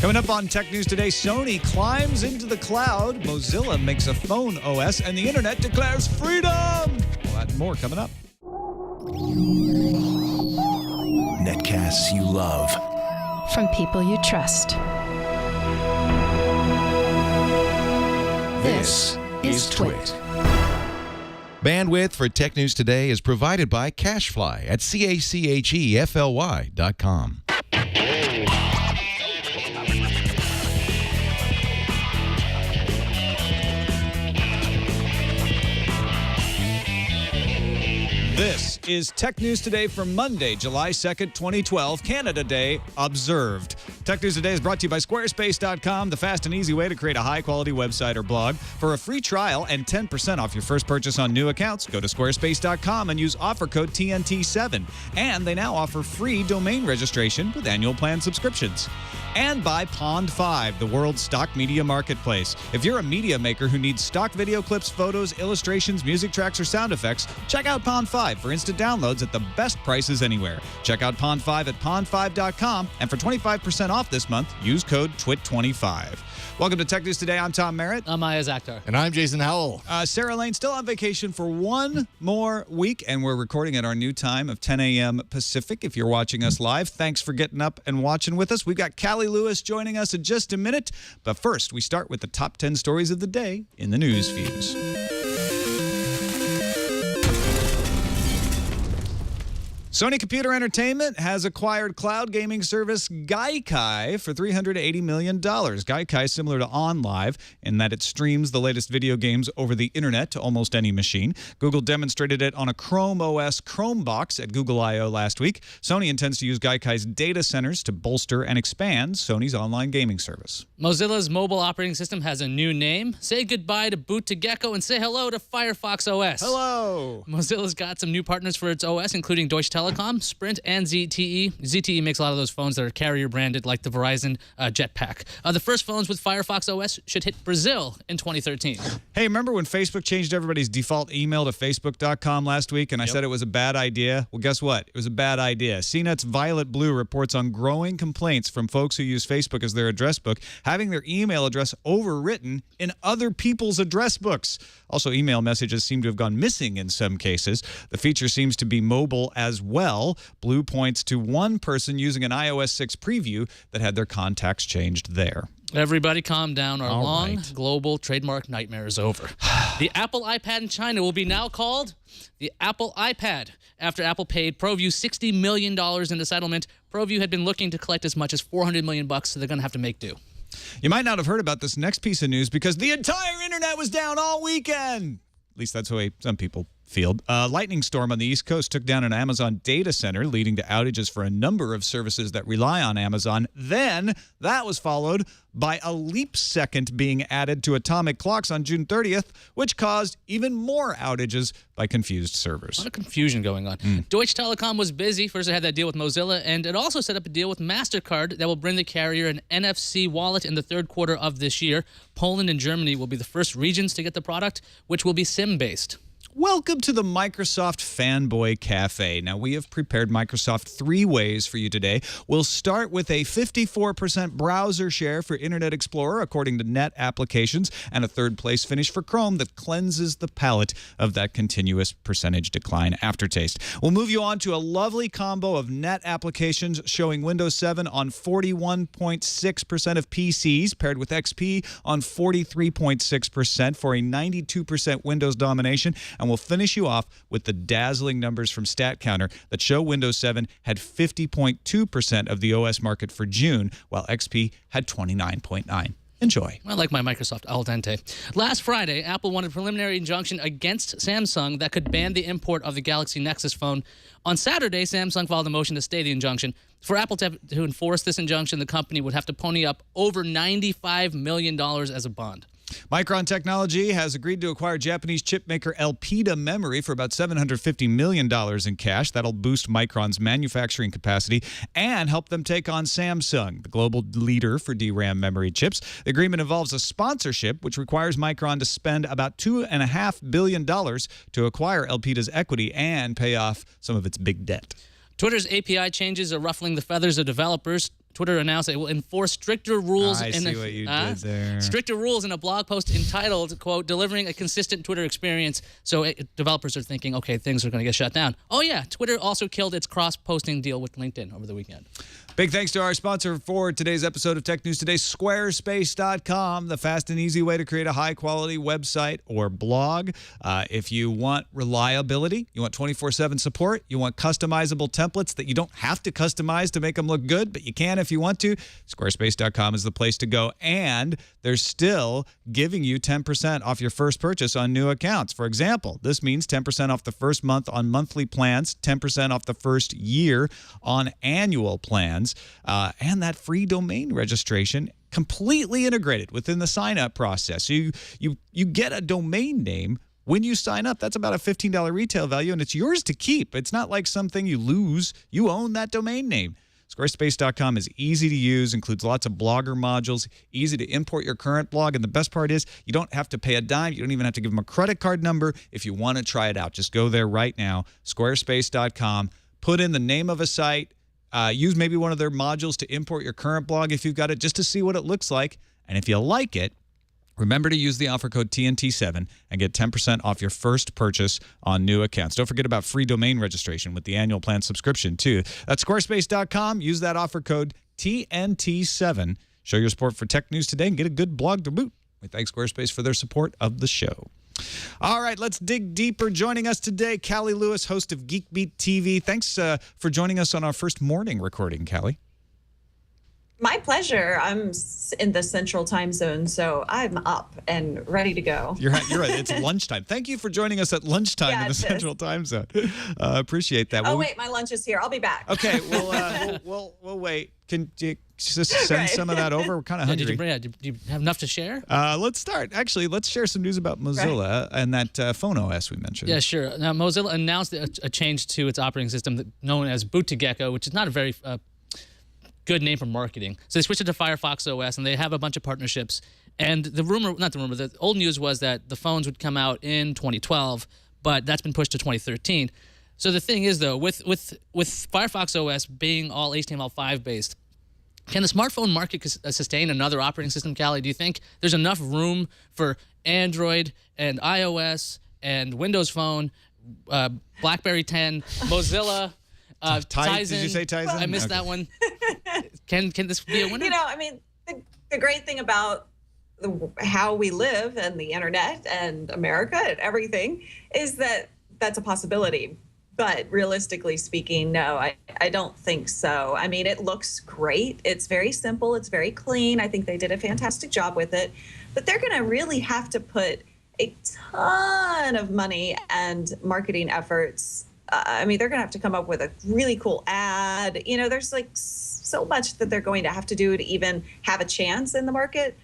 Coming up on Tech News Today, Sony climbs into the cloud, Mozilla makes a phone OS, and the internet declares freedom. Well, that and more coming up. Netcasts you love. From people you trust. This is TWiT. Bandwidth for Tech News Today is provided by Cachefly at CACHEFLY.com. This is Tech News Today for Monday, July 2nd, 2012, Canada Day observed. Tech News Today is brought to you by Squarespace.com, the fast and easy way to create a high-quality website or blog. For a free trial and 10% off your first purchase on new accounts, go to Squarespace.com and use offer code TNT7. And they now offer free domain registration with annual plan subscriptions. And by Pond5, the world's stock media marketplace. If you're a media maker who needs stock video clips, photos, illustrations, music tracks, or sound effects, check out Pond5 for instant downloads at the best prices anywhere. Check out Pond5 at pond5.com, and for 25% off this month, use code TWIT25. Welcome to Tech News Today. I'm Tom Merritt. I'm Iyaz Akhtar. And I'm Jason Howell. Sarah Lane still on vacation for one more week, and we're recording at our new time of 10 a.m. Pacific. If you're watching us live, thanks for getting up and watching with us. We've got Cali Lewis joining us in just a minute. But first, we start with the top 10 stories of the day in the news fuse. Sony Computer Entertainment has acquired cloud gaming service Gaikai for $380 million. Gaikai is similar to OnLive in that it streams the latest video games over the internet to almost any machine. Google demonstrated it on a Chrome OS Chromebox at Google I/O last week. Sony intends to use Gaikai's data centers to bolster and expand Sony's online gaming service. Mozilla's mobile operating system has a new name. Say goodbye to Boot to Gecko and say hello to Firefox OS. Hello! Mozilla's got some new partners for its OS, including Deutsche Telekom, Sprint, and ZTE. ZTE makes a lot of those phones that are carrier branded, like the Verizon Jetpack. The first phones with Firefox OS should hit Brazil in 2013. Hey, remember when Facebook changed everybody's default email to Facebook.com last week, and I said it was a bad idea? Well, guess what? It was a bad idea. CNET's Violet Blue reports on growing complaints from folks who use Facebook as their address book, having their email address overwritten in other people's address books. Also, email messages seem to have gone missing in some cases. The feature seems to be mobile as well. Blue points to one person using an iOS 6 preview that had their contacts changed there. Everybody calm down. Our long global trademark nightmare is over. The Apple iPad in China will be now called the Apple iPad. After Apple paid ProView $60 million in the settlement, ProView had been looking to collect as much as $400 million, so they're going to have to make do. You might not have heard about this next piece of news because the entire internet was down all weekend. At least that's the way some people feel. A lightning storm on the East Coast took down an Amazon data center, leading to outages for a number of services that rely on Amazon. Then that was followed by a leap second being added to atomic clocks on June 30th, which caused even more outages by confused servers. A lot of confusion going on. Deutsche Telekom was busy. First, it had that deal with Mozilla, and it also set up a deal with MasterCard that will bring the carrier an NFC wallet in the third quarter of this year. Poland and Germany will be the first regions to get the product, which will be SIM-based. Welcome to the Microsoft Fanboy Cafe. Now, we have prepared Microsoft 3 ways for you today. We'll start with a 54% browser share for Internet Explorer, according to Net Applications, and a third-place finish for Chrome that cleanses the palate of that continuous percentage decline aftertaste. We'll move you on to a lovely combo of Net Applications showing Windows 7 on 41.6% of PCs, paired with XP on 43.6% for a 92% Windows domination. And we'll finish you off with the dazzling numbers from StatCounter that show Windows 7 had 50.2% of the OS market for June, while XP had 29.9%. Enjoy. I like my Microsoft al dente. Last Friday, Apple won a preliminary injunction against Samsung that could ban the import of the Galaxy Nexus phone. On Saturday, Samsung filed a motion to stay the injunction. For Apple to enforce this injunction, the company would have to pony up over $95 million as a bond. Micron Technology has agreed to acquire Japanese chipmaker Elpida Memory for about $750 million in cash. That'll boost Micron's manufacturing capacity and help them take on Samsung, the global leader for DRAM memory chips. The agreement involves a sponsorship, which requires Micron to spend about $2.5 billion to acquire Elpida's equity and pay off some of its big debt. Twitter's API changes are ruffling the feathers of developers. Twitter announced that it will enforce stricter rules. I see what you did there. Stricter rules in a blog post entitled, quote, delivering a consistent Twitter experience. So developers are thinking, okay, things are going to get shut down. Oh, yeah, Twitter also killed its cross-posting deal with LinkedIn over the weekend. Big thanks to our sponsor for today's episode of Tech News Today, Squarespace.com, the fast and easy way to create a high-quality website or blog. If you want reliability, you want 24/7 support, you want customizable templates that you don't have to customize to make them look good, but you can if you want to, Squarespace.com is the place to go. And they're still giving you 10% off your first purchase on new accounts. For example, this means 10% off the first month on monthly plans, 10% off the first year on annual plans, and that free domain registration completely integrated within the sign-up process. So you get a domain name when you sign up. That's about a $15 retail value, and it's yours to keep. It's not like something you lose. You own that domain name. Squarespace.com is easy to use, includes lots of blogger modules, easy to import your current blog, and the best part is you don't have to pay a dime. You don't even have to give them a credit card number if you want to try it out. Just go there right now, Squarespace.com, put in the name of a site, use maybe one of their modules to import your current blog if you've got it, just to see what it looks like. And if you like it, remember to use the offer code TNT7 and get 10% off your first purchase on new accounts. Don't forget about free domain registration with the annual plan subscription, too. That's Squarespace.com. Use that offer code TNT7. Show your support for Tech News Today and get a good blog to boot. We thank Squarespace for their support of the show. All right, let's dig deeper. Joining us today, Cali Lewis, host of GeekBeat TV. Thanks for joining us on our first morning recording, Cali. My pleasure. I'm in the central time zone, so I'm up and ready to go. You're right. It's lunchtime. Thank you for joining us at lunchtime in the central time zone. Appreciate that. Oh, wait, my lunch is here. I'll be back. Okay, we'll wait. Can you just send some of that over? We're kind of hungry. Do you have enough to share? Let's start. Actually, let's share some news about Mozilla and that phone OS we mentioned. Yeah, sure. Now, Mozilla announced a change to its operating system known as Boot to Gecko, which is not a very good name for marketing. So they switched it to Firefox OS, and they have a bunch of partnerships. And the old news was that the phones would come out in 2012, but that's been pushed to 2013. So the thing is, though, with Firefox OS being all HTML5 based, can the smartphone market sustain another operating system, Cali? Do you think there's enough room for Android and iOS and Windows Phone, BlackBerry 10, Mozilla, Tizen? Did you say Tizen? I missed that one. Can this be a winner? You know, I mean, the great thing about how we live and the internet and America and everything is that that's a possibility. But realistically speaking, no, I don't think so. I mean, it looks great. It's very simple. It's very clean. I think they did a fantastic job with it. But they're going to really have to put a ton of money and marketing efforts. I mean, they're going to have to come up with a really cool ad. You know, there's like so much that they're going to have to do to even have a chance in the market.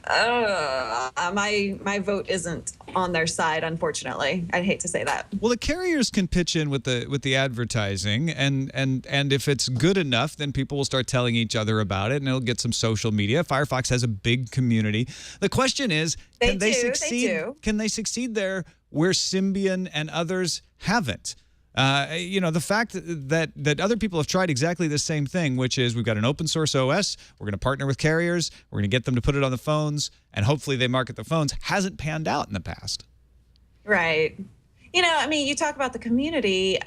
My vote isn't on their side, unfortunately. I'd hate to say that. Well, the carriers can pitch in with the advertising, and if it's good enough, then people will start telling each other about it, and it'll get some social media. Firefox has a big community. The question is, can they succeed? Can they succeed there where Symbian and others haven't? You know, the fact that other people have tried exactly the same thing, which is we've got an open source OS, we're going to partner with carriers, we're going to get them to put it on the phones, and hopefully they market the phones, hasn't panned out in the past. Right. You know, I mean, you talk about the community,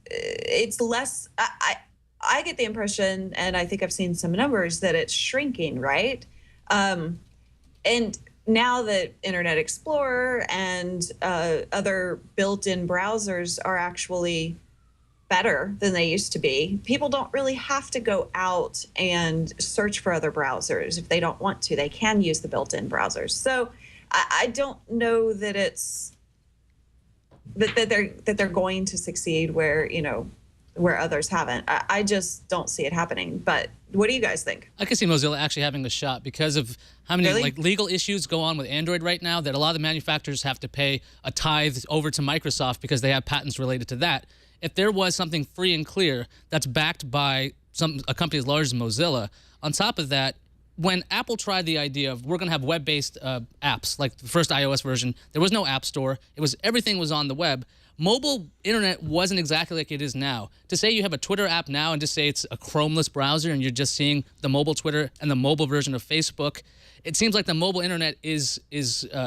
it's less, I get the impression, and I think I've seen some numbers, that it's shrinking, right? And now that Internet Explorer and other built-in browsers are actually better than they used to be, people don't really have to go out and search for other browsers if they don't want to. They can use the built-in browsers. So I don't know that it's that they're going to succeed where, you know, where others haven't. I just don't see it happening. But what do you guys think? I can see Mozilla actually having a shot because of how many like legal issues go on with Android right now that a lot of the manufacturers have to pay a tithe over to Microsoft because they have patents related to that. If there was something free and clear that's backed by a company as large as Mozilla, on top of that, when Apple tried the idea of we're going to have web-based apps, like the first iOS version, there was no app store. Everything was on the web. mobile internet wasn't exactly like it is now. To say you have a Twitter app now and just say it's a Chromeless browser and you're just seeing the mobile Twitter and the mobile version of Facebook, it seems like the mobile internet is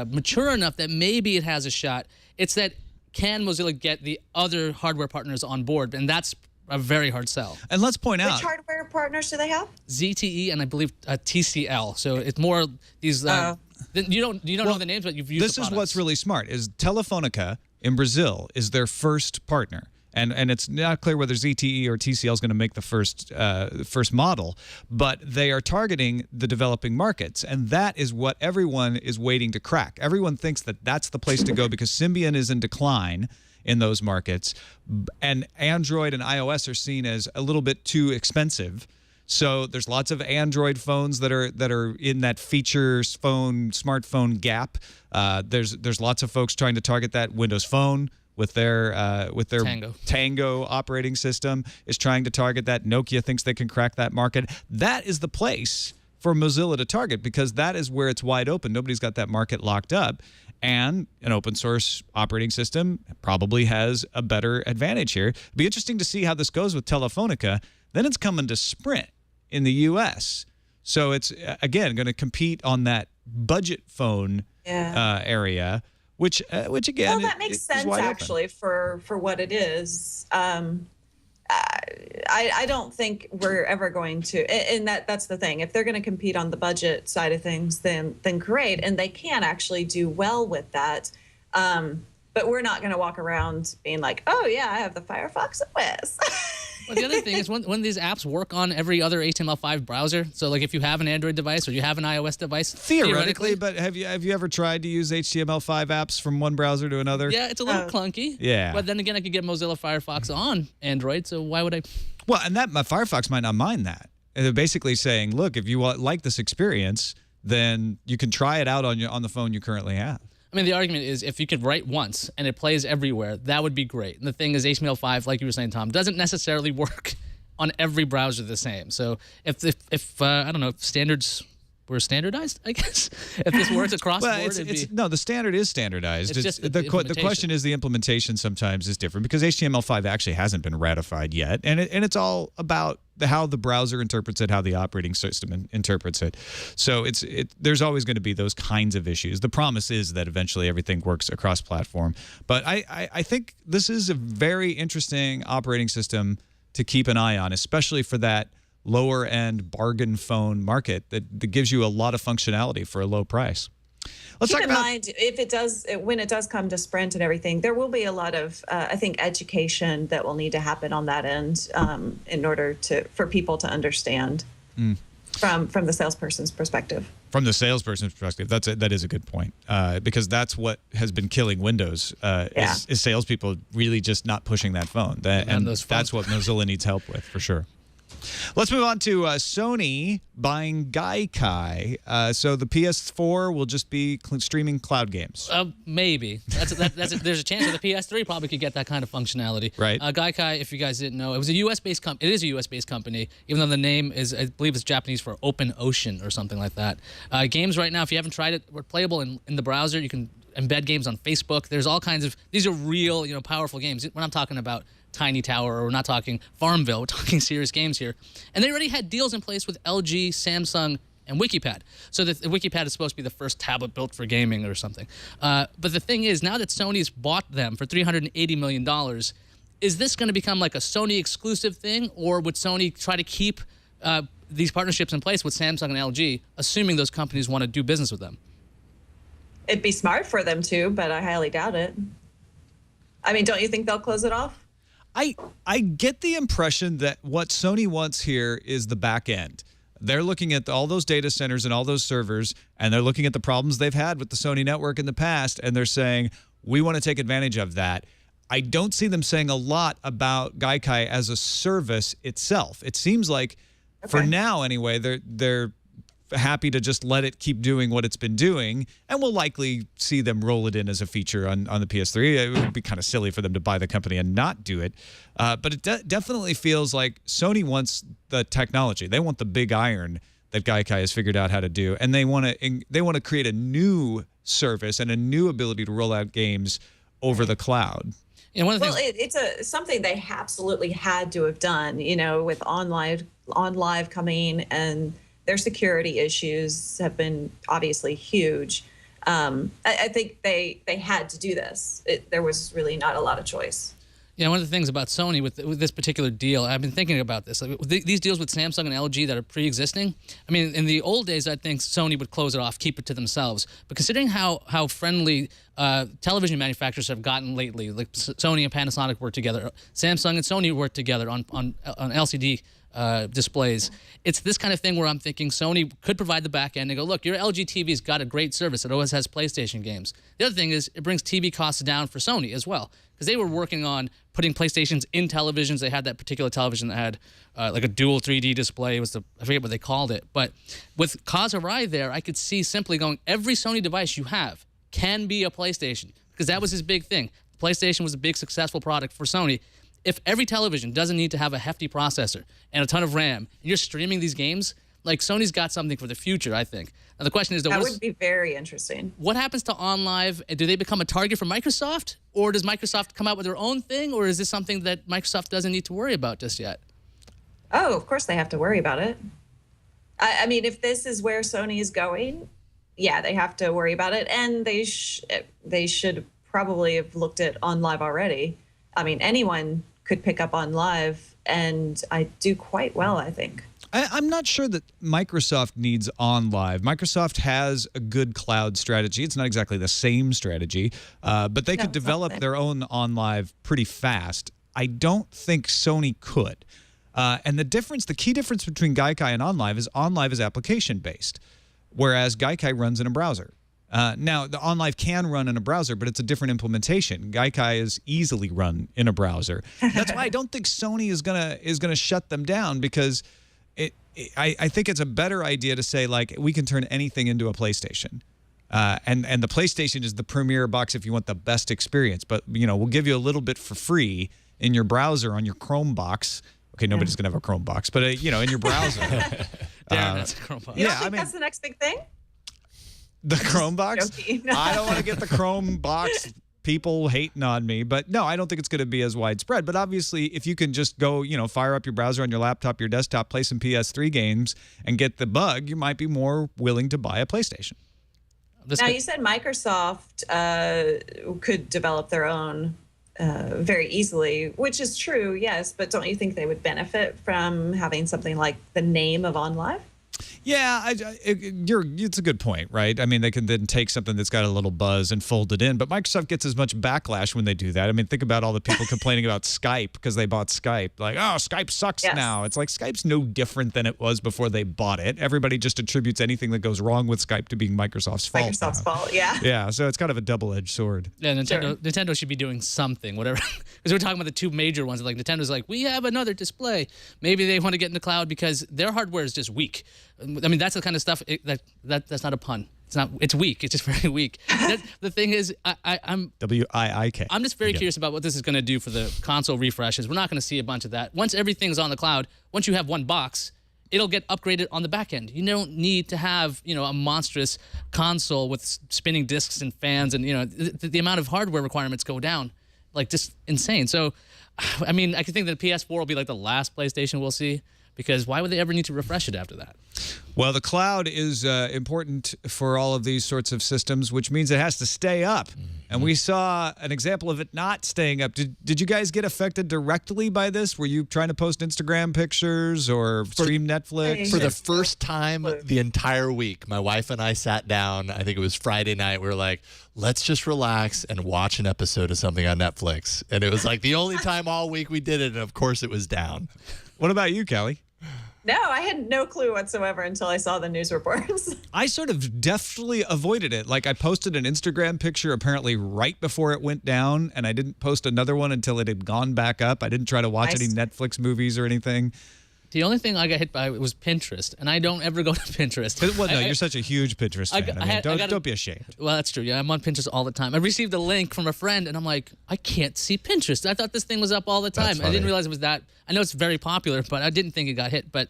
mature enough that maybe it has a shot. It's that, can Mozilla get the other hardware partners on board? And that's a very hard sell. And let's point out, Which hardware partners do they have? ZTE and I believe TCL. So it's more these. You don't know the names, but you've used. This is what's really smart: is Telefonica in Brazil is their first partner. And it's not clear whether ZTE or TCL is going to make the first model, but they are targeting the developing markets, and that is what everyone is waiting to crack. Everyone thinks that that's the place to go because Symbian is in decline in those markets, and Android and iOS are seen as a little bit too expensive. So there's lots of Android phones that are in that features phone smartphone gap. There's lots of folks trying to target that. Windows Phone with their Tango operating system is trying to target that. Nokia thinks they can crack that market. That is the place for Mozilla to target because that is where it's wide open. Nobody's got that market locked up. And an open source operating system probably has a better advantage here. It'll be interesting to see how this goes with Telefonica. Then it's coming to Sprint in the U.S. So it's, again, going to compete on that budget phone area. Which again, that makes sense actually for what it is. I don't think we're ever going to, and that's the thing. If they're going to compete on the budget side of things, then great, and they can actually do well with that. But we're not going to walk around being like, oh yeah, I have the Firefox OS. Well, the other thing is when these apps work on every other HTML5 browser. So, like, if you have an Android device or you have an iOS device, theoretically. But have you ever tried to use HTML5 apps from one browser to another? Yeah, it's a little clunky. Yeah. But then again, I could get Mozilla Firefox on Android, so why would I? Well, and my Firefox might not mind that. And they're basically saying, look, if you like this experience, then you can try it out on the phone you currently have. I mean, the argument is if you could write once and it plays everywhere, that would be great. And the thing is, HTML5, like you were saying, Tom, doesn't necessarily work on every browser the same. So if I don't know, if standards were standardized, I guess, if this works across the board, no, the standard is standardized. It's just the question is the implementation sometimes is different because HTML5 actually hasn't been ratified yet, and it's all about how the browser interprets it, how the operating system interprets it. So there's always going to be those kinds of issues. The promise is that eventually everything works across platform. But I think this is a very interesting operating system to keep an eye on, especially for that lower end bargain phone market that gives you a lot of functionality for a low price. Let's keep in mind, when it does come to Sprint and everything, there will be a lot of, I think, education that will need to happen on that end in order for people to understand from the salesperson's perspective. From the salesperson's perspective, that is a good point because that's what has been killing Windows is salespeople really just not pushing that phone, and that's what Mozilla needs help with for sure. Let's move on to Sony buying Gaikai. So the PS4 will just be streaming cloud games. Maybe. There's a chance that the PS3 probably could get that kind of functionality. Right. Gaikai, if you guys didn't know, it was a U.S.-based company. It is a U.S.-based company, even though the name is, I believe it's Japanese for Open Ocean or something like that. Games right now, if you haven't tried it, are playable in the browser. You can embed games on Facebook. There's all kinds of, these are real, powerful games. We're not talking about Tiny Tower, or we're not talking Farmville. We're talking serious games here. And they already had deals in place with LG, Samsung, and WikiPad. So the WikiPad is supposed to be the first tablet built for gaming or something. But the thing is, now that Sony's bought them for $380 million, is this going to become like a Sony exclusive thing, or would Sony try to keep these partnerships in place with Samsung and LG, assuming those companies want to do business with them? It'd be smart for them to, but I highly doubt it. I mean, don't you think they'll close it off? I get the impression that what Sony wants here is the back end. They're looking at all those data centers and all those servers, and they're looking at the problems they've had with the Sony network in the past, and they're saying, we want to take advantage of that. I don't see them saying a lot about Gaikai as a service itself. It seems like, for now anyway, they're happy to just let it keep doing what it's been doing, and we'll likely see them roll it in as a feature on the PS3. It would be kind of silly for them to buy the company and not do it. But it definitely feels like Sony wants the technology. They want the big iron that Gaikai has figured out how to do, and they want to create a new service and a new ability to roll out games over the cloud. You know, one of the Well, things, it's something they absolutely had to have done, with on live coming, and their security issues have been obviously huge. I think they had to do this. There was really not a lot of choice. Yeah, one of the things about Sony with this particular deal, I've been thinking about this. Like, these deals with Samsung and LG that are pre-existing, I mean, in the old days, I think Sony would close it off, keep it to themselves. But considering how friendly television manufacturers have gotten lately, like Sony and Panasonic work together, Samsung and Sony work together on LCD displays. It's this kind of thing where I'm thinking Sony could provide the back end and go, look, your LG TV's got a great service. It always has PlayStation games. The other thing is it brings TV costs down for Sony as well, because they were working on putting PlayStations in televisions. They had that particular television that had like a dual 3D display. It was I forget what they called it. But with Kazurai there, I could see simply going, every Sony device you have can be a PlayStation, because that was his big thing. PlayStation was a big successful product for Sony. If every television doesn't need to have a hefty processor and a ton of RAM, and you're streaming these games, like Sony's got something for the future, I think. Now the question is, That would be very interesting. what happens to OnLive? Do they become a target for Microsoft, or does Microsoft come out with their own thing, or is this something that Microsoft doesn't need to worry about just yet? Oh, of course they have to worry about it. I mean, if this is where Sony is going, yeah, they have to worry about it, and they should probably have looked at OnLive already. I mean, anyone could pick up OnLive, and I do quite well, I think. I'm not sure that Microsoft needs OnLive. Microsoft has a good cloud strategy. It's not exactly the same strategy, but they could develop their own OnLive pretty fast. I don't think Sony could. And the key difference between Gaikai and OnLive is application-based, whereas Gaikai runs in a browser. Now, the OnLive can run in a browser, but it's a different implementation. Gaikai is easily run in a browser. That's why I don't think Sony is gonna shut them down, because I think it's a better idea to say, like, we can turn anything into a PlayStation. And the PlayStation is the premier box if you want the best experience. But, we'll give you a little bit for free in your browser on your Chrome box. Okay, nobody's going to have a Chrome box, but, in your browser. Darren, that's a Chrome box. You don't think that's the next big thing? The Chrome box? Joking. I don't want to get the Chrome box. People hating on me, but no, I don't think it's going to be as widespread. But obviously, if you can just go, fire up your browser on your laptop, your desktop, play some PS3 games, and get the bug, you might be more willing to buy a PlayStation. Now, you said Microsoft could develop their own very easily, which is true, yes, but don't you think they would benefit from having something like the name of OnLive? Yeah, it's a good point, right? I mean, they can then take something that's got a little buzz and fold it in, but Microsoft gets as much backlash when they do that. I mean, think about all the people complaining about Skype because they bought Skype. Like, oh, Skype sucks now. It's like Skype's no different than it was before they bought it. Everybody just attributes anything that goes wrong with Skype to being Microsoft's fault. Microsoft's fault, yeah. Yeah, so it's kind of a double-edged sword. Yeah, Nintendo should be doing something, whatever. Because we're talking about the two major ones. Like, Nintendo's like, we have another display. Maybe they want to get in the cloud because their hardware is just weak. I mean, that's the kind of stuff that's not a pun. It's weak. It's just very weak. The thing is, I'm WIIK. I'm just very curious about what this is going to do for the console refreshes. We're not going to see a bunch of that. Once everything's on the cloud, once you have one box, it'll get upgraded on the back end. You don't need to have, a monstrous console with spinning discs and fans, and the amount of hardware requirements go down, like, just insane. So, I mean, I could think that the PS4 will be like the last PlayStation we'll see, because why would they ever need to refresh it after that? Well, the cloud is important for all of these sorts of systems, which means it has to stay up. And we saw an example of it not staying up. Did you guys get affected directly by this? Were you trying to post Instagram pictures or stream Netflix? For the first time the entire week, my wife and I sat down. I think it was Friday night. We were like, let's just relax and watch an episode of something on Netflix. And it was like the only time all week we did it. And of course it was down. What about you, Kelly? No, I had no clue whatsoever until I saw the news reports. I sort of deftly avoided it. Like, I posted an Instagram picture apparently right before it went down, and I didn't post another one until it had gone back up. I didn't try to watch any Netflix movies or anything. The only thing I got hit by was Pinterest, and I don't ever go to Pinterest. Well, no, you're such a huge Pinterest fan. Don't be ashamed. Well, that's true. Yeah, I'm on Pinterest all the time. I received a link from a friend, and I'm like, I can't see Pinterest. I thought this thing was up all the time. I didn't realize it was that. I know it's very popular, but I didn't think it got hit. But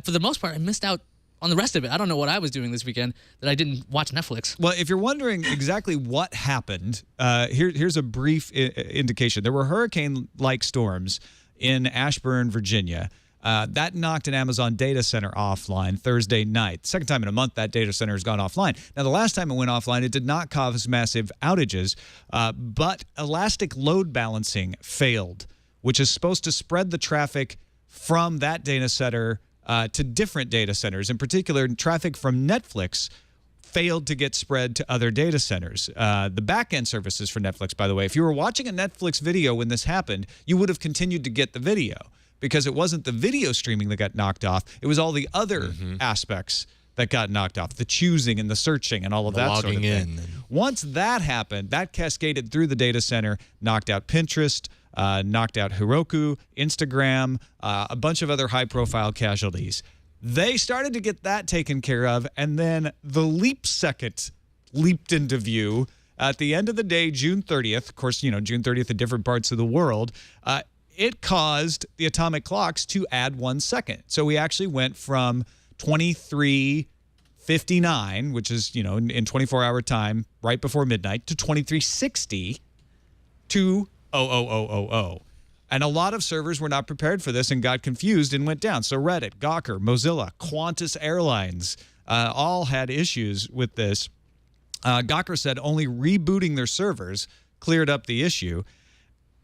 for the most part, I missed out on the rest of it. I don't know what I was doing this weekend that I didn't watch Netflix. Well, if you're wondering exactly what happened, here's a brief indication. There were hurricane-like storms in Ashburn, Virginia. That knocked an Amazon data center offline Thursday night. Second time in a month that data center has gone offline. Now, the last time it went offline, it did not cause massive outages, but elastic load balancing failed, which is supposed to spread the traffic from that data center to different data centers. In particular, traffic from Netflix failed to get spread to other data centers. The back-end services for Netflix, by the way, if you were watching a Netflix video when this happened, you would have continued to get the video, because it wasn't the video streaming that got knocked off. It was all the other aspects that got knocked off, the choosing and the searching and all of that sort of thing. Once that happened, that cascaded through the data center, knocked out Pinterest, knocked out Heroku, Instagram, a bunch of other high-profile casualties. They started to get that taken care of, and then the leap second leaped into view at the end of the day, June 30th. Of course, June 30th in different parts of the world. It caused the atomic clocks to add 1 second. So we actually went from 23:59, which is, in 24-hour time, right before midnight, to 23:60 to 00000. And a lot of servers were not prepared for this and got confused and went down. So Reddit, Gawker, Mozilla, Qantas Airlines all had issues with this. Gawker said only rebooting their servers cleared up the issue.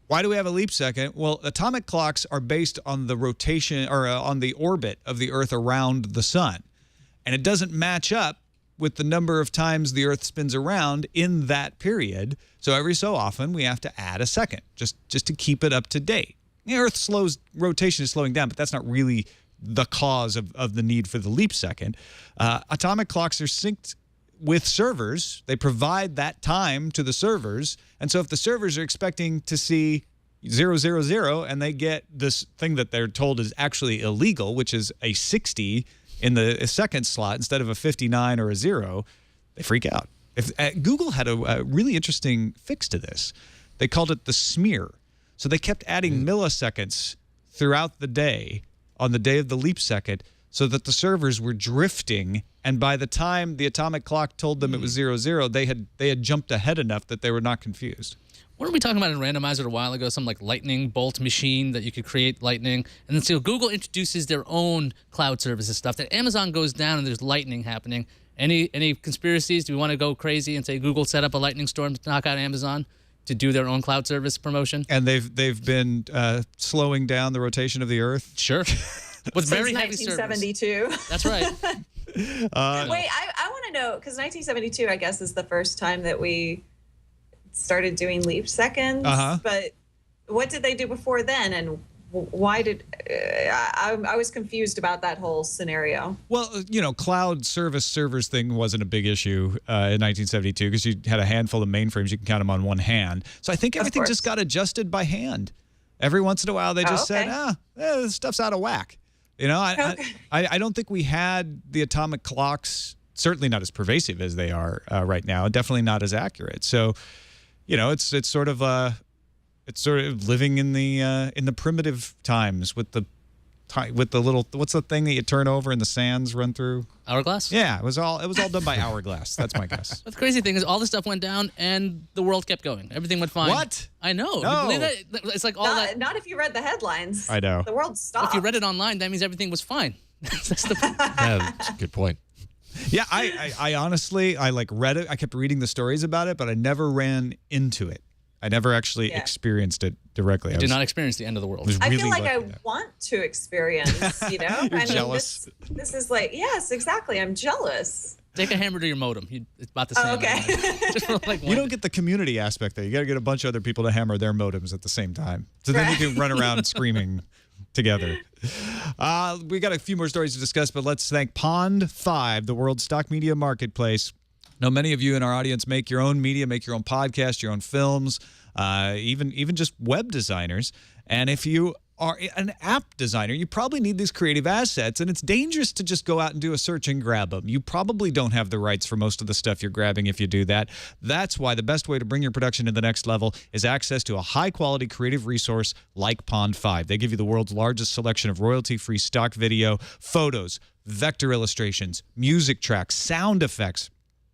Why do we have a leap second? Well, atomic clocks are based on the rotation or on the orbit of the Earth around the sun. And it doesn't match up with the number of times the Earth spins around in that period. So every so often we have to add a second just to keep it up to date. The Earth's rotation is slowing down, but that's not really the cause of the need for the leap second. Atomic clocks are synced with servers. They provide that time to the servers. And so if the servers are expecting to see 000 and they get this thing that they're told is actually illegal, which is a 60 in the second slot instead of a 59 or a 0, they freak out. Google had a really interesting fix to this. They called it the smear. So they kept adding milliseconds throughout the day on the day of the leap second so that the servers were drifting, and by the time the atomic clock told them it was 00, they had jumped ahead enough that they were not confused. Weren't we talking about in Randomizer a while ago, some like lightning bolt machine that you could create lightning? And then so Google introduces their own cloud services stuff. That Amazon goes down and there's lightning happening. Any conspiracies? Do we want to go crazy and say Google set up a lightning storm to knock out Amazon to do their own cloud service promotion? And they've been slowing down the rotation of the Earth? Sure. With very heavy service. 1972. That's right. Wait, I want to know, because 1972, I guess, is the first time that we started doing leap seconds. But what did they do before then, and why did I was confused about that whole scenario? Well, cloud service servers thing wasn't a big issue in 1972 because you had a handful of mainframes. You can count them on one hand. So I think everything just got adjusted by hand. Every once in a while, they just said, this stuff's out of whack. I don't think we had the atomic clocks, certainly not as pervasive as they are right now, definitely not as accurate. So, it's sort of living in the primitive times with the little, what's the thing that you turn over and the sands run through? Hourglass? Yeah, it was all done by hourglass. That's my guess. But the crazy thing is all this stuff went down and the world kept going. Everything went fine. What? I know. No. You believe that? It's like all that. Not if you read the headlines. I know. The world stopped. If you read it online, that means everything was fine. That's the Yeah, that's a good point. Yeah, I honestly, I read it. I kept reading the stories about it, but I never ran into it. I never actually experienced it directly. I did not experience the end of the world. I feel like I want to experience, You're jealous. This is like, yes, exactly. I'm jealous. Take a hammer to your modem. It's about the same. Okay. Just for you don't get the community aspect there. You got to get a bunch of other people to hammer their modems at the same time. So then you can run around screaming together. We got a few more stories to discuss, but let's thank Pond5, the world's stock media marketplace. Now, many of you in our audience make your own media, make your own podcast, your own films, even just web designers. And if you are an app designer, you probably need these creative assets, and it's dangerous to just go out and do a search and grab them. You probably don't have the rights for most of the stuff you're grabbing if you do that. That's why the best way to bring your production to the next level is access to a high-quality creative resource like Pond5. They give you the world's largest selection of royalty-free stock video, photos, vector illustrations, music tracks, sound effects,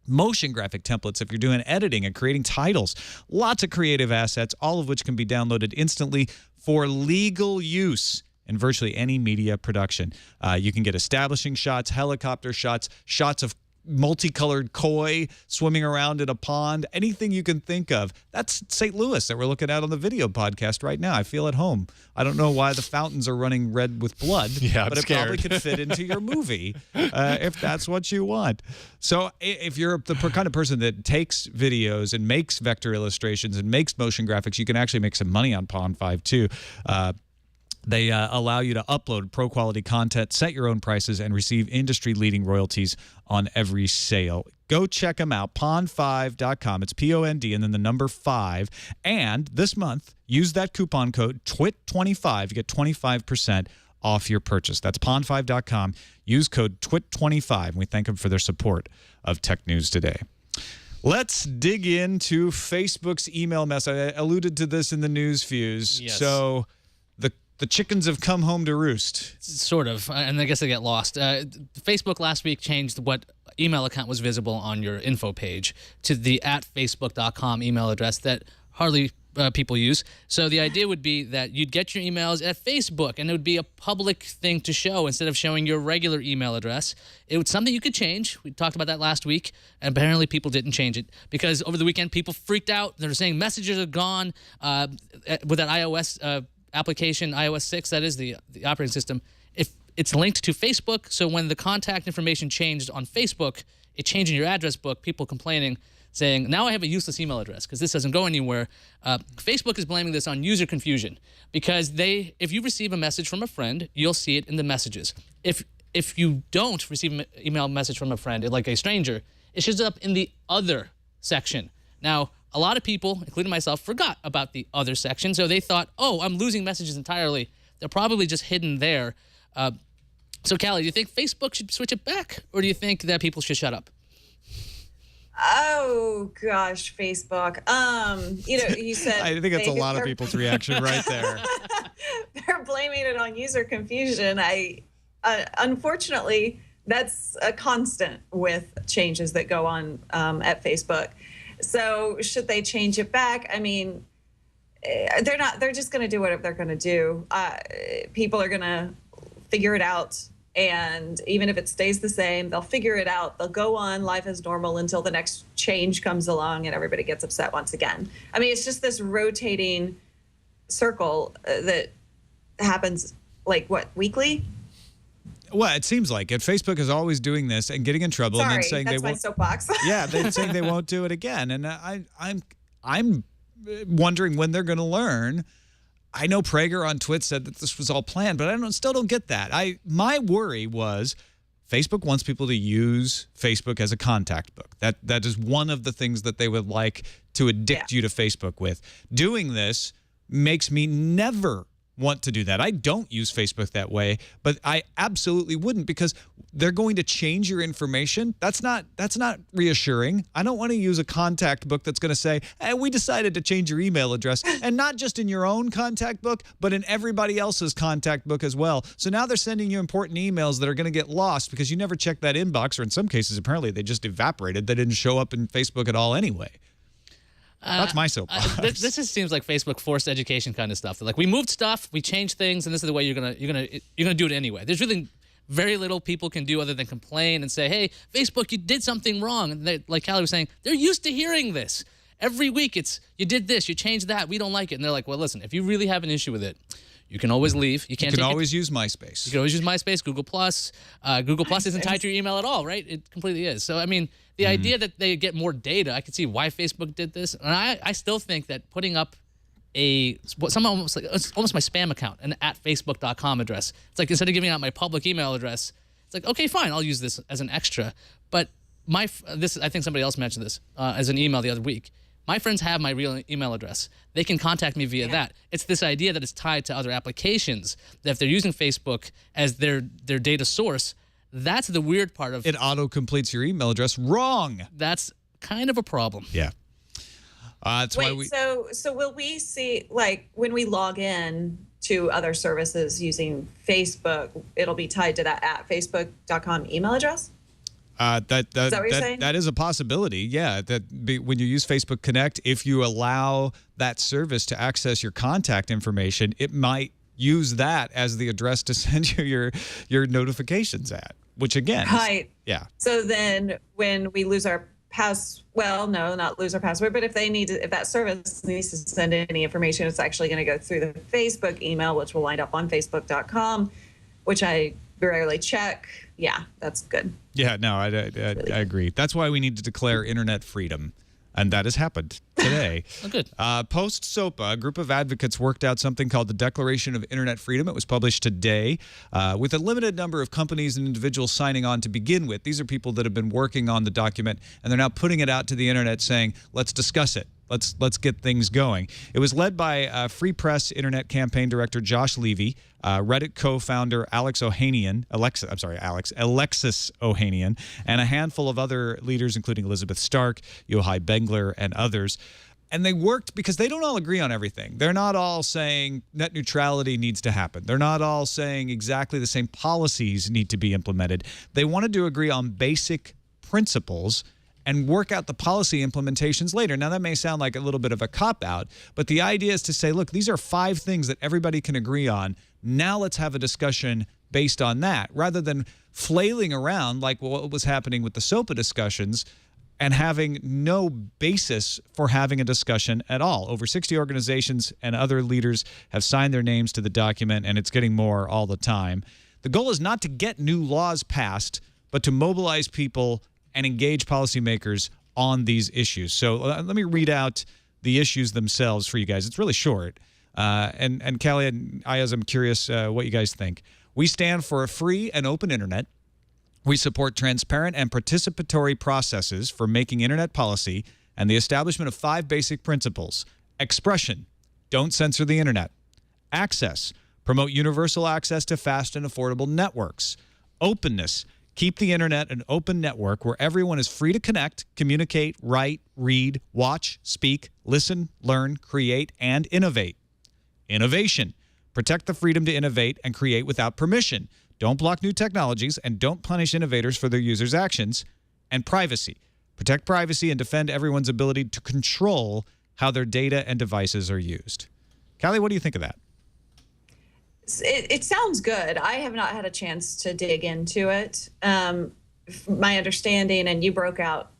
motion graphic templates if you're doing editing and creating titles. Lots of creative assets, all of which can be downloaded instantly for legal use in virtually any media production. You can get establishing shots, helicopter shots, shots of multicolored koi swimming around in a pond, anything you can think of. That's St. Louis that we're looking at on the video podcast right now. I feel at home. I don't know why the fountains are running red with blood, but it probably could fit into your movie if that's what you want. So if you're the kind of person that takes videos and makes vector illustrations and makes motion graphics, you can actually make some money on Pond 5 too. They allow you to upload pro-quality content, set your own prices, and receive industry-leading royalties on every sale. Go check them out, pond5.com. It's P-O-N-D and then the number 5. And this month, use that coupon code TWiT25. You get 25% off your purchase. That's pond5.com. Use code TWiT25, and we thank them for their support of Tech News Today. Let's dig into Facebook's email mess. I alluded to this in the news fuse. Yes. So the chickens have come home to roost. Sort of, and I guess they get lost. Facebook last week changed what email account was visible on your info page to the @facebook.com email address that hardly people use. So the idea would be that you'd get your emails at Facebook, and it would be a public thing to show instead of showing your regular email address. It was something you could change. We talked about that last week, and apparently people didn't change it because over the weekend people freaked out. They're saying messages are gone with that iOS application, iOS 6, that is the operating system. If it's linked to Facebook, so when the contact information changed on Facebook, it changed in your address book, people complaining, saying, now I have a useless email address because this doesn't go anywhere. Facebook is blaming this on user confusion because if you receive a message from a friend, you'll see it in the messages. If you don't receive an email message from a friend, like a stranger, it shows up in the other section. Now, a lot of people, including myself, forgot about the other section, so they thought, oh, I'm losing messages entirely. They're probably just hidden there. So, Cali, do you think Facebook should switch it back, or do you think that people should shut up? Oh, gosh, Facebook. You said... I think it's a lot of people's reaction right there. They're blaming it on user confusion. Unfortunately, that's a constant with changes that go on at Facebook. So should they change it back? I mean, they're not. They're just going to do whatever they're going to do. People are going to figure it out. And even if it stays the same, they'll figure it out. They'll go on life as normal until the next change comes along and everybody gets upset once again. I mean, it's just this rotating circle that happens, like, what, weekly? Well, it seems like it. Facebook is always doing this and getting in trouble and then saying that's they my won't. Soapbox. Yeah, they're saying they won't do it again, and I'm wondering when they're going to learn. I know Prager on TWiT said that this was all planned, but I still don't get that. My worry was Facebook wants people to use Facebook as a contact book. That is one of the things that they would like to addict you to Facebook with. Doing this makes me never want to do that. I don't use Facebook that way, but I absolutely wouldn't because they're going to change your information. That's not reassuring. I don't want to use a contact book that's going to say, hey, we decided to change your email address, and not just in your own contact book, but in everybody else's contact book as well. So now they're sending you important emails that are going to get lost because you never checked that inbox, or in some cases, apparently they just evaporated. They didn't show up in Facebook at all anyway. That's my soapbox. This just seems like Facebook forced education kind of stuff. They're like, we moved stuff, we changed things, and this is the way you're gonna do it anyway. There's really very little people can do other than complain and say, hey, Facebook, you did something wrong. And like Cali was saying, they're used to hearing this. Every week it's, you did this, you changed that, we don't like it. And they're like, well, listen, if you really have an issue with it, you can always leave. You can always use MySpace. You can always use MySpace, Google+. Google+ isn't tied to your email at all, right? It completely is. So, I mean, the idea that they get more data, I could see why Facebook did this. And I still think that putting up it's almost my spam account, an @facebook.com address. It's like instead of giving out my public email address, it's like, okay, fine, I'll use this as an extra. But I think somebody else mentioned this as an email the other week. My friends have my real email address. They can contact me via that. It's this idea that it's tied to other applications, that if they're using Facebook as their data source, that's the weird part of it. Auto-completes your email address. Wrong. That's kind of a problem. Yeah. That's why so will we see, like, when we log in to other services using Facebook, it'll be tied to that at facebook.com email address? That is a possibility. Yeah, when you use Facebook Connect, if you allow that service to access your contact information, it might use that as the address to send you your notifications at. Which again, right? Yeah. So then, when we lose our not lose our password, but if that service needs to send any information, it's actually going to go through the Facebook email, which will wind up on facebook.com, which I rarely check. Yeah, that's good. Yeah, no, I agree. That's why we need to declare internet freedom. And that has happened today. Oh, good. Post-SOPA, a group of advocates worked out something called the Declaration of Internet Freedom. It was published today with a limited number of companies and individuals signing on to begin with. These are people that have been working on the document, and they're now putting it out to the internet saying, let's discuss it. Let's get things going. It was led by Free Press Internet Campaign Director Josh Levy, Reddit co-founder Alexis Ohanian, and a handful of other leaders, including Elizabeth Stark, Yochai Bengler, and others. And they worked because they don't all agree on everything. They're not all saying net neutrality needs to happen. They're not all saying exactly the same policies need to be implemented. They wanted to agree on basic principles and work out the policy implementations later. Now, that may sound like a little bit of a cop-out, but the idea is to say, look, these are 5 things that everybody can agree on. Now let's have a discussion based on that, rather than flailing around like what was happening with the SOPA discussions and having no basis for having a discussion at all. Over 60 organizations and other leaders have signed their names to the document, and it's getting more all the time. The goal is not to get new laws passed, but to mobilize people and engage policymakers on these issues. So let me read out the issues themselves for you guys. It's really short. And Cali and Iyaz, I'm curious what you guys think. We stand for a free and open internet. We support transparent and participatory processes for making internet policy and the establishment of 5 basic principles. Expression, don't censor the internet. Access, promote universal access to fast and affordable networks. Openness, keep the internet an open network where everyone is free to connect, communicate, write, read, watch, speak, listen, learn, create, and innovate. Innovation. Protect the freedom to innovate and create without permission. Don't block new technologies and don't punish innovators for their users' actions. And privacy. Protect privacy and defend everyone's ability to control how their data and devices are used. Cali, what do you think of that? It sounds good. I have not had a chance to dig into it. My understanding, and you broke out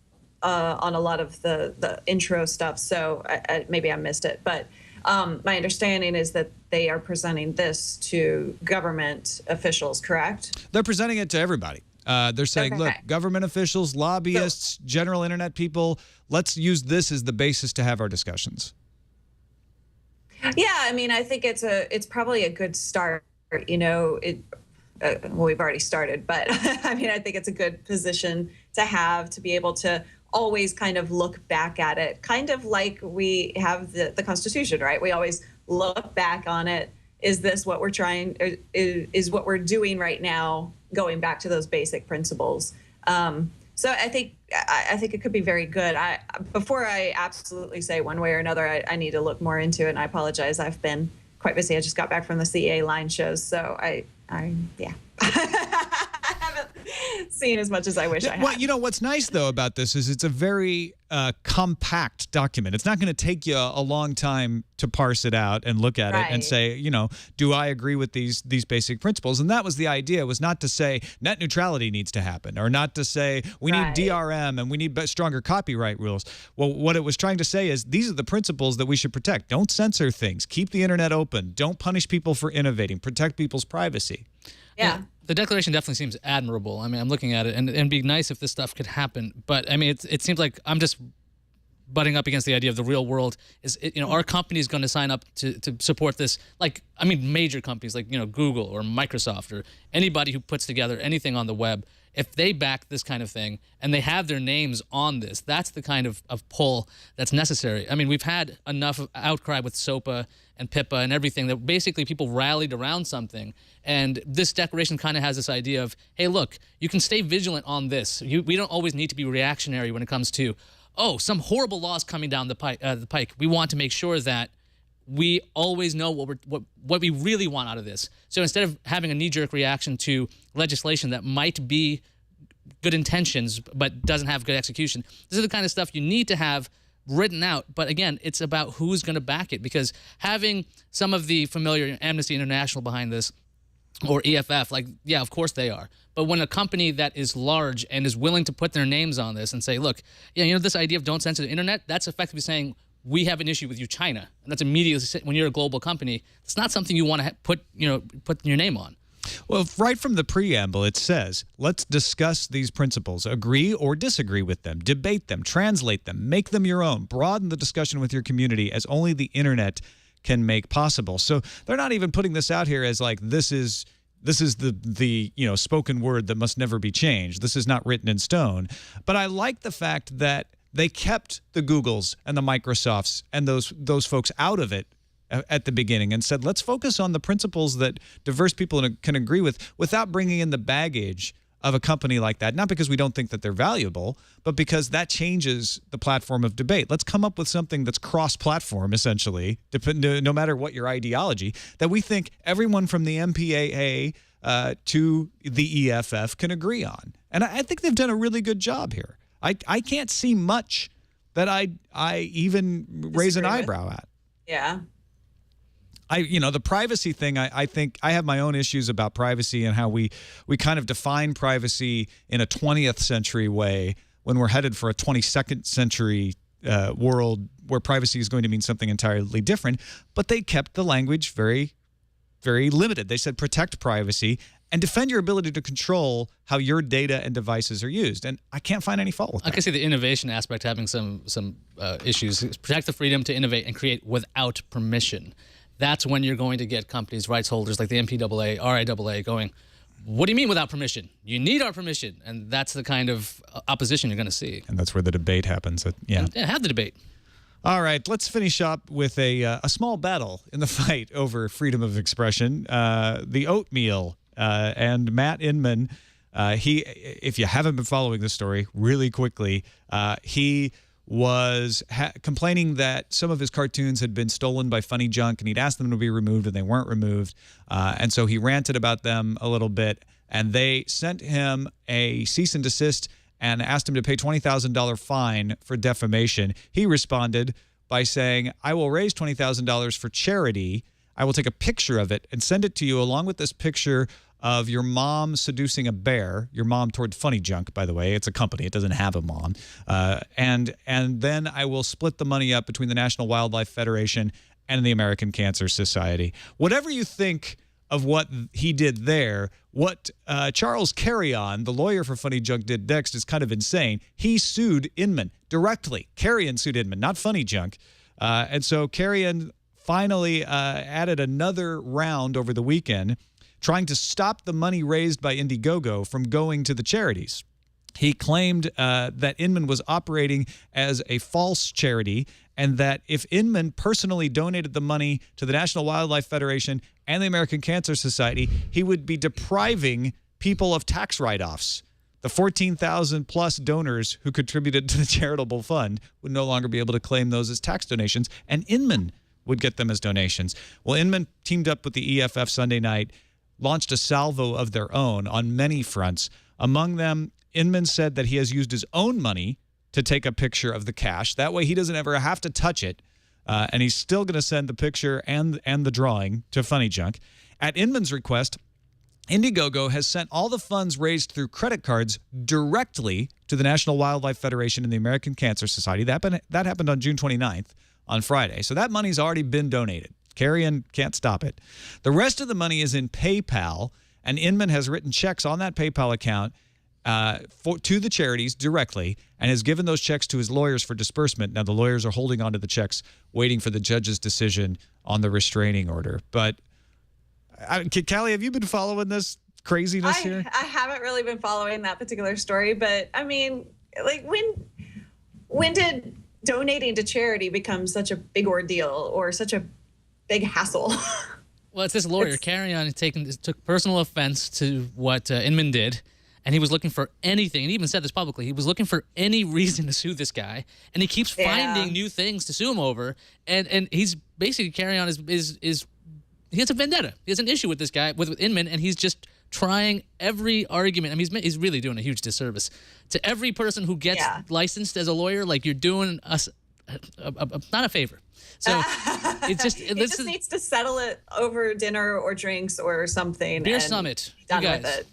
on a lot of the intro stuff, so maybe I missed it. But my understanding is that they are presenting this to government officials, correct? They're presenting it to everybody. They're saying, look, government officials, lobbyists, general internet people, let's use this as the basis to have our discussions. Yeah, I mean, I think it's probably a good start. You know, well, we've already started, but I mean, I think it's a good position to have, to be able to always kind of look back at it, kind of like we have the Constitution, right? We always look back on it. Is this what we're trying? Is what we're doing right now going back to those basic principles? So I think it could be very good. Before I absolutely say one way or another, I need to look more into it. And I apologize. I've been quite busy. I just got back from the CA line shows, so I haven't seen as much as I wish I had. Well, you know what's nice though about this is it's a very compact document. It's not going to take you a long time to parse it out and look at it and say, you know, do I agree with these basic principles? And that was the idea, was not to say net neutrality needs to happen, or not to say we need DRM and we need stronger copyright rules. Well, what it was trying to say is these are the principles that we should protect. Don't censor things. Keep the internet open. Don't punish people for innovating. Protect people's privacy. Yeah. The declaration definitely seems admirable. I mean, I'm looking at it, and it'd be nice if this stuff could happen. But I mean, it seems like I'm just butting up against the idea of the real world. Our company is going to sign up to support this. Like, I mean, major companies like, Google or Microsoft or anybody who puts together anything on the web. If they back this kind of thing and they have their names on this, that's the kind of pull that's necessary. I mean, we've had enough of outcry with SOPA and PIPA and everything that basically people rallied around something. And this declaration kind of has this idea of, hey, look, you can stay vigilant on this. We don't always need to be reactionary when it comes to, some horrible laws coming down the pike. We want to make sure that we always know what we really want out of this. So instead of having a knee-jerk reaction to legislation that might be good intentions but doesn't have good execution, this is the kind of stuff you need to have written out. But again, it's about who's going to back it, because having some of the familiar Amnesty International behind this, or EFF, like, yeah, of course they are. But when a company that is large and is willing to put their names on this and say, look, yeah, you know, this idea of don't censor the internet, that's effectively saying we have an issue with you, China. And that's immediately, when you're a global company, it's not something you want to put your name on. Well, right from the preamble, it says, let's discuss these principles, agree or disagree with them, debate them, translate them, make them your own, broaden the discussion with your community as only the internet can make possible. So they're not even putting this out here as like, this is the spoken word that must never be changed. This is not written in stone. But I like the fact that they kept the Googles and the Microsofts and those folks out of it at the beginning and said, let's focus on the principles that diverse people can agree with without bringing in the baggage of a company like that. Not because we don't think that they're valuable, but because that changes the platform of debate. Let's come up with something that's cross-platform, essentially, no matter what your ideology, that we think everyone from the MPAA to the EFF can agree on. And I think they've done a really good job here. I can't see much that I even raise an eyebrow at. Yeah. The privacy thing, I think I have my own issues about privacy and how we kind of define privacy in a 20th century way when we're headed for a 22nd century world where privacy is going to mean something entirely different. But they kept the language very, very limited. They said protect privacy and defend your ability to control how your data and devices are used. And I can't find any fault with that. I can see the innovation aspect having some issues. Protect the freedom to innovate and create without permission. That's when you're going to get companies, rights holders like the MPAA, RIAA going, what do you mean without permission? You need our permission. And that's the kind of opposition you're going to see. And that's where the debate happens. Yeah, have the debate. All right, let's finish up with a small battle in the fight over freedom of expression. The Oatmeal and Matt Inman, if you haven't been following this story really quickly, he was complaining that some of his cartoons had been stolen by FunnyJunk, and he'd asked them to be removed, and they weren't removed. And so he ranted about them a little bit, and they sent him a cease and desist and asked him to pay $20,000 fine for defamation. He responded by saying, I will raise $20,000 for charity. I will take a picture of it and send it to you along with this picture of your mom seducing a bear. Your mom toward FunnyJunk, by the way. It's a company. It doesn't have a mom. And then I will split the money up between the National Wildlife Federation and the American Cancer Society. Whatever you think of what he did there, what Charles Carrion, the lawyer for FunnyJunk, did next is kind of insane. He sued Inman directly. Carrion sued Inman, not FunnyJunk. And so Carrion finally added another round over the weekend, trying to stop the money raised by Indiegogo from going to the charities. He claimed that Inman was operating as a false charity, and that if Inman personally donated the money to the National Wildlife Federation and the American Cancer Society, he would be depriving people of tax write-offs. The 14,000 plus donors who contributed to the charitable fund would no longer be able to claim those as tax donations, and Inman would get them as donations. Well, Inman teamed up with the EFF Sunday night, launched a salvo of their own on many fronts. Among them, Inman said that he has used his own money to take a picture of the cash. That way he doesn't ever have to touch it, and he's still going to send the picture and the drawing to FunnyJunk. At Inman's request, Indiegogo has sent all the funds raised through credit cards directly to the National Wildlife Federation and the American Cancer Society. That happened on June 29th, on Friday. So that money's already been donated. Carrion can't stop it. The rest of the money is in PayPal, and Inman has written checks on that PayPal account to the charities directly and has given those checks to his lawyers for disbursement. Now, the lawyers are holding onto the checks, waiting for the judge's decision on the restraining order. But, Cali, have you been following this craziness here? I haven't really been following that particular story, but, I mean, like, when did donating to charity become such a big ordeal or such a big hassle? Well, it's this lawyer, Carrion, took personal offense to what Inman did, and he was looking for anything, and he even said this publicly, he was looking for any reason to sue this guy, and he keeps finding new things to sue him over, and he's basically carrying on his he has a vendetta. He has an issue with this guy, with Inman, and he's just trying every argument. I mean, he's really doing a huge disservice to every person who gets licensed as a lawyer. Like, you're doing us not a favor. So it's just he just needs to settle it over dinner or drinks or something. Beer Summit. Done you guys, with it.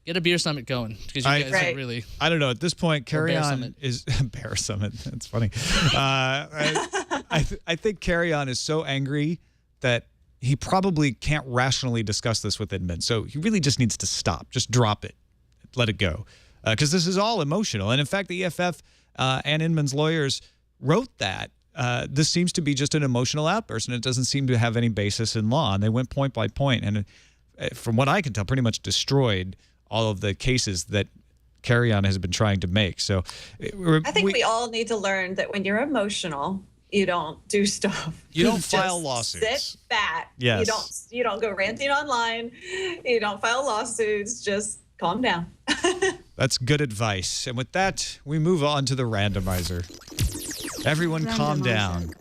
Get a beer summit going, because you guys are really. I don't know. At this point, Carry Bear On Summit. is Bear Summit. That's funny. I think Carry On is so angry that he probably can't rationally discuss this with Inman. So he really just needs to stop. Just drop it. Let it go. Because this is all emotional. And in fact, the EFF and Inman's lawyers wrote that. This seems to be just an emotional outburst, and it doesn't seem to have any basis in law. And they went point by point, and from what I can tell, pretty much destroyed all of the cases that Carry On has been trying to make. So I think we all need to learn that when you're emotional, you don't do stuff. You don't just file lawsuits. Sit back. Yes. You don't go ranting online. You don't file lawsuits. Just calm down. That's good advice. And with that, we move on to the randomizer. Everyone calm down.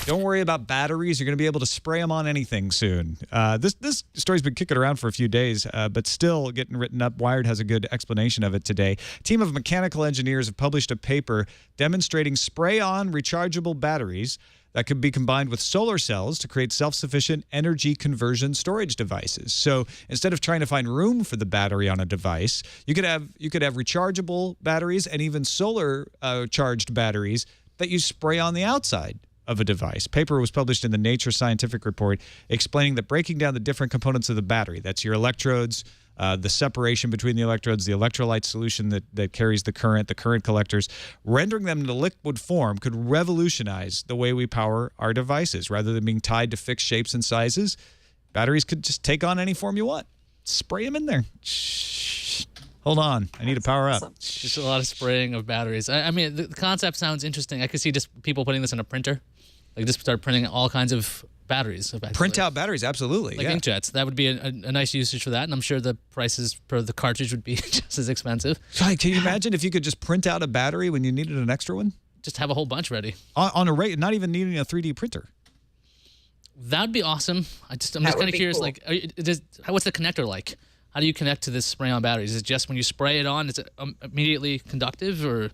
Don't worry about batteries. You're going to be able to spray them on anything soon. This story's been kicking around for a few days, but still getting written up. Wired has a good explanation of it today. A team of mechanical engineers have published a paper demonstrating spray-on rechargeable batteries that could be combined with solar cells to create self-sufficient energy conversion storage devices. So instead of trying to find room for the battery on a device, you could have rechargeable batteries and even solar charged batteries that you spray on the outside of a device. Paper was published in the Nature Scientific Report explaining that breaking down the different components of the battery, that's your electrodes, the separation between the electrodes, the electrolyte solution that carries the current collectors, rendering them into liquid form could revolutionize the way we power our devices. Rather than being tied to fixed shapes and sizes, batteries could just take on any form you want. Spray them in there. Shh. Hold on. I need to power up. Just a lot of spraying of batteries. I mean, the concept sounds interesting. I could see just people putting this in a printer. Like, just start printing all kinds of batteries. Print out batteries, absolutely. Like inkjets. That would be a nice usage for that. And I'm sure the prices for the cartridge would be just as expensive. Can you imagine if you could just print out a battery when you needed an extra one? Just have a whole bunch ready. On a rate, not even needing a 3D printer. That would be awesome. I'm just kind of curious, cool. Like, what's the connector like? How do you connect to this spray-on batteries? Is it just when you spray it on, is it immediately conductive, or?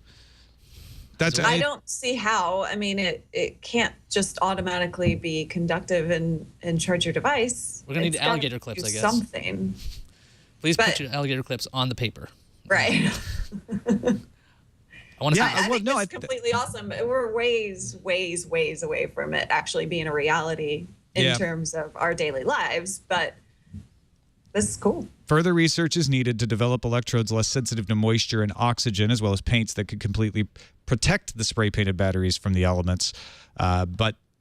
I don't see how. I mean, it can't just automatically be conductive and charge your device. We're going to need alligator clips, I guess. Something. Please put your alligator clips on the paper. Right. I want to I think it's completely awesome. We're ways away from it actually being a reality in terms of our daily lives, but this is cool. Further research is needed to develop electrodes less sensitive to moisture and oxygen, as well as paints that could completely protect the spray-painted batteries from the elements.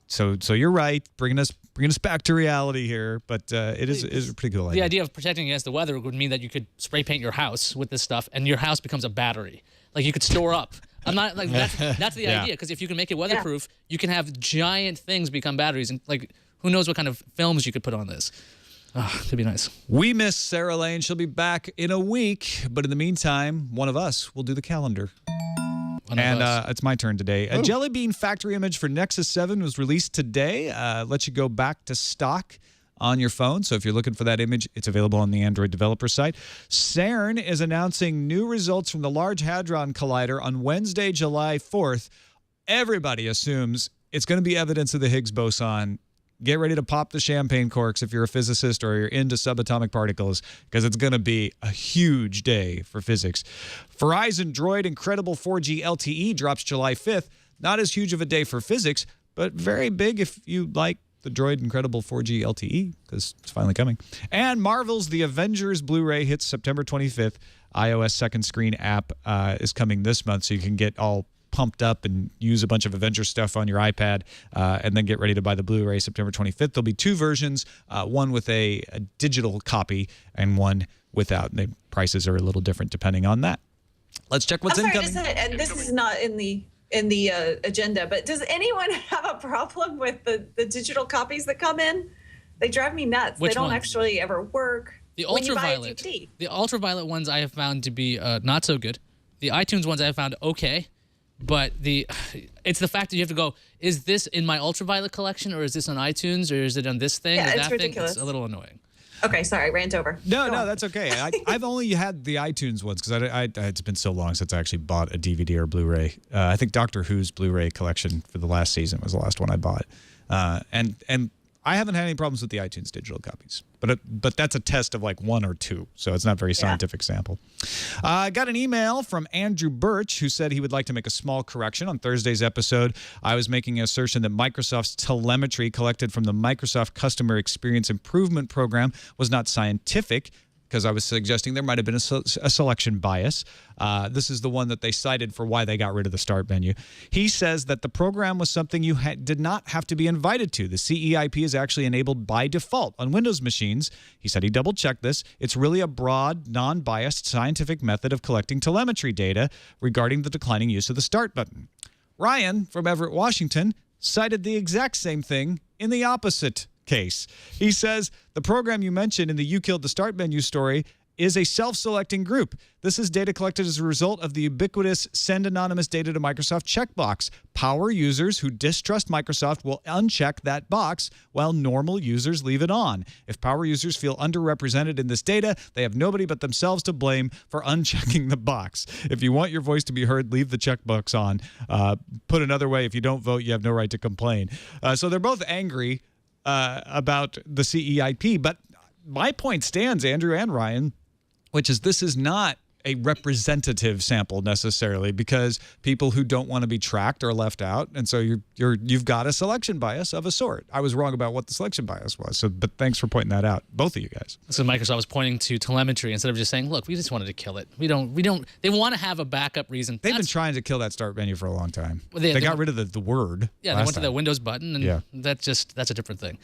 So you're right, bringing us back to reality here. But it is a pretty cool idea. The idea of protecting against the weather would mean that you could spray paint your house with this stuff, and your house becomes a battery. Like, you could store up. I'm not like that's the idea, because if you can make it weatherproof, you can have giant things become batteries, and like, who knows what kind of films you could put on this. Oh, it'd be nice. We miss Sarah Lane. She'll be back in a week. But in the meantime, one of us will do the calendar. It's my turn today. A Jelly Bean factory image for Nexus 7 was released today. Lets you go back to stock on your phone. So if you're looking for that image, it's available on the Android developer site. CERN is announcing new results from the Large Hadron Collider on Wednesday, July 4th. Everybody assumes it's going to be evidence of the Higgs boson. Get ready to pop the champagne corks if you're a physicist or you're into subatomic particles, because it's going to be a huge day for physics. Verizon Droid Incredible 4G LTE drops July 5th. Not as huge of a day for physics, but very big if you like the Droid Incredible 4G LTE, because it's finally coming. And Marvel's The Avengers Blu-ray hits September 25th. iOS second screen app is coming this month, so you can get all pumped up and use a bunch of Avengers stuff on your iPad, and then get ready to buy the Blu-ray September 25th. There'll be two versions, one with a digital copy and one without. The prices are a little different depending on that. Let's check what's incoming. And this is not in the agenda, but does anyone have a problem with the digital copies that come in? They drive me nuts. They don't actually ever work. The when you buy a ultraviolet, DVD. the ultraviolet ones I have found to be not so good. The iTunes ones I have found okay, but it's the fact that you have to go, is this in my ultraviolet collection, or is this on iTunes, or is it on this thing, Yeah, or it's that ridiculous. thing? It's a little annoying. Okay, sorry, rant over. No, Go on. that's okay. I've only had the iTunes ones because it's been so long since I actually bought a DVD or Blu-ray. I think Doctor Who's Blu-ray collection for the last season was the last one I bought, and I haven't had any problems with the iTunes digital copies. But that's a test of like 1 or 2, so it's not a very scientific sample. I got an email from Andrew Birch who said he would like to make a small correction. On Thursday's episode, I was making an assertion that Microsoft's telemetry collected from the Microsoft Customer Experience Improvement Program was not scientific, because I was suggesting there might have been a selection bias. This is the one that they cited for why they got rid of the start menu. He says that the program was something you did not have to be invited to. The CEIP is actually enabled by default on Windows machines. He said he double-checked this. It's really a broad, non-biased scientific method of collecting telemetry data regarding the declining use of the start button. Ryan from Everett, Washington, cited the exact same thing in the opposite case. He says the program you mentioned in the You Killed the Start Menu story is a self-selecting group. This is data collected as a result of the ubiquitous send anonymous data to Microsoft checkbox. Power users who distrust Microsoft will uncheck that box while normal users leave it on. If power users feel underrepresented in this data, they have nobody but themselves to blame for unchecking the box. If you want your voice to be heard, leave the checkbox on. Put another way, if you don't vote, you have no right to complain. So they're both angry about the CEIP, but my point stands, Andrew and Ryan, which is this is not a representative sample necessarily, because people who don't want to be tracked are left out, and so you've got a selection bias of a sort. I was wrong about what the selection bias was, but thanks for pointing that out, both of you guys. So Microsoft was pointing to telemetry instead of just saying, "Look, we just wanted to kill it. We don't." They want to have a backup reason. They've been trying to kill that start menu for a long time. Well, they got rid of the word. Yeah, they went to the Windows button, and that's a different thing.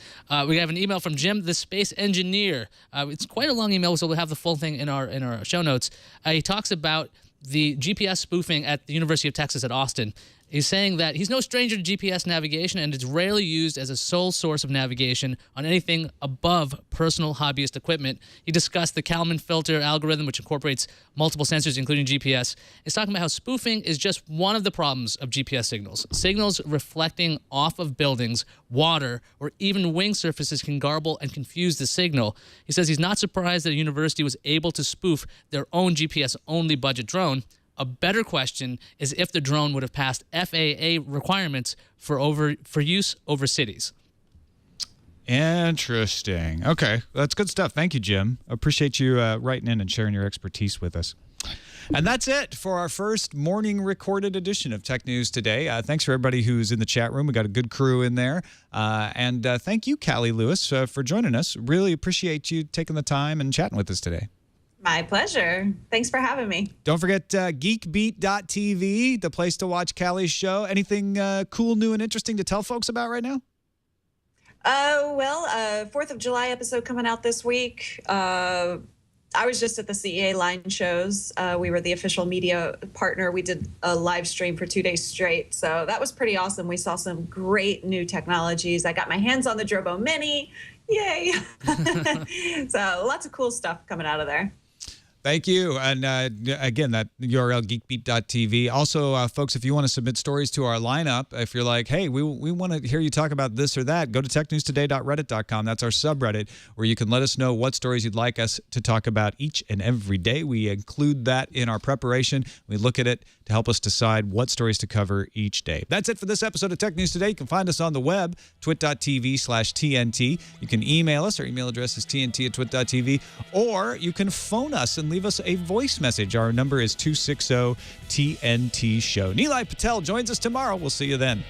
We have an email from Jim, the space engineer. It's quite a long email, so we'll have the full thing in our show notes. He talks about the GPS spoofing at the University of Texas at Austin. He's saying that he's no stranger to GPS navigation, and it's rarely used as a sole source of navigation on anything above personal hobbyist equipment. He discussed the Kalman filter algorithm, which incorporates multiple sensors, including GPS. He's talking about how spoofing is just one of the problems of GPS signals. Signals reflecting off of buildings, water, or even wing surfaces can garble and confuse the signal. He says he's not surprised that a university was able to spoof their own GPS-only budget drone. A better question is if the drone would have passed FAA requirements for use over cities. Interesting. Okay, that's good stuff. Thank you, Jim. Appreciate you writing in and sharing your expertise with us. And that's it for our first morning recorded edition of Tech News Today. Thanks for everybody who's in the chat room. We got a good crew in there. And thank you, Callie Lewis, for joining us. Really appreciate you taking the time and chatting with us today. My pleasure. Thanks for having me. Don't forget geekbeat.tv, the place to watch Callie's show. Anything cool, new, and interesting to tell folks about right now? 4th of July episode coming out this week. I was just at the CEA line shows. We were the official media partner. We did a live stream for 2 days straight. So that was pretty awesome. We saw some great new technologies. I got my hands on the Drobo Mini. Yay. So lots of cool stuff coming out of there. Thank you. And again, that URL, geekbeat.tv. Also, folks, if you want to submit stories to our lineup, if you're like, hey, we want to hear you talk about this or that, go to technewstoday.reddit.com. That's our subreddit where you can let us know what stories you'd like us to talk about each and every day. We include that in our preparation. We look at it to help us decide what stories to cover each day. That's it for this episode of Tech News Today. You can find us on the web, twit.tv/TNT. You can email us. Our email address is tnt@twit.tv. Or you can phone us and leave us a voice message. Our number is 260-TNT-SHOW. Nilay Patel joins us tomorrow. We'll see you then.